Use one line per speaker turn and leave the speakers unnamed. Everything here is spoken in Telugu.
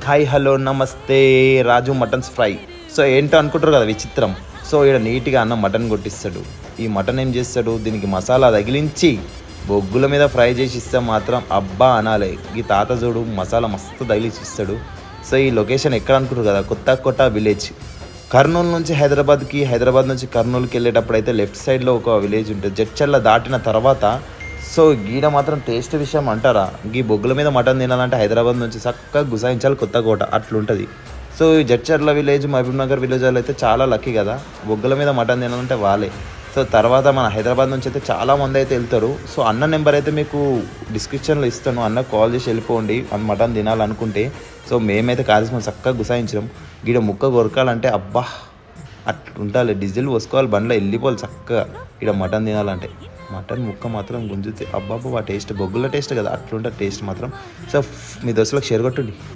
హాయ్ హలో నమస్తే రాజు మటన్స్ ఫ్రై. సో ఏంటో అనుకుంటారు కదా విచిత్రం. సో ఇక్కడ నీట్గా అన్న మటన్ కొట్టిస్తాడు. ఈ మటన్ ఏం చేస్తాడు, దీనికి మసాలా తగిలించి బొగ్గుల మీద ఫ్రై చేసి ఇస్తే మాత్రం అబ్బా అనాలి. ఈ తాత చూడు మసాలా మస్తు తగిలించి ఇస్తాడు. సో ఈ లొకేషన్ ఎక్కడ అనుకుంటారు కదా, కొత్త విలేజ్. కర్నూలు నుంచి హైదరాబాద్కి, హైదరాబాద్ నుంచి కర్నూలుకి వెళ్ళేటప్పుడు అయితే లెఫ్ట్ సైడ్లో ఒక విలేజ్ ఉంటుంది. జడ్చర్ల దాటిన తర్వాత. సో గీడ మాత్రం టేస్ట్ విషయం అంటారా, గీ బొగ్గుల మీద మటన్ తినాలంటే హైదరాబాద్ నుంచి చక్కగా గుసాయించాలి కొత్తకోట అట్లుంటుంది. సో ఈ జడ్చర్ల విలేజ్, మహబూబ్ నగర్ విలేజ్ వాళ్ళు అయితే చాలా లక్కీ కదా, బొగ్గుల మీద మటన్ తినాలంటే వాళ్ళే. సో తర్వాత మన హైదరాబాద్ నుంచి అయితే చాలామంది అయితే వెళ్తారు. సో అన్న నెంబర్ అయితే మీకు డిస్క్రిప్షన్లో ఇస్తాను, అన్న కాల్ చేసి వెళ్ళిపోండి అన్న మటన్ తినాలనుకుంటే. సో మేమైతే కాల్సిన చక్కగా గుసాయించడం. గీడ ముక్క కొరకాలంటే అబ్బా అట్లుంటాలి, డీజిల్ పోసుకోవాలి, బండ్లో వెళ్ళిపోవాలి చక్కగా ఇక్కడ మటన్ తినాలంటే. మటన్ ముక్క మాత్రం గుంజుతే అబ్బాబా టేస్ట్ బొగ్గుల టేస్ట్ కదా, అట్లుంటుంది టేస్ట్ మాత్రం. సో మీ దోస్తులకు షేర్ కొట్టండి.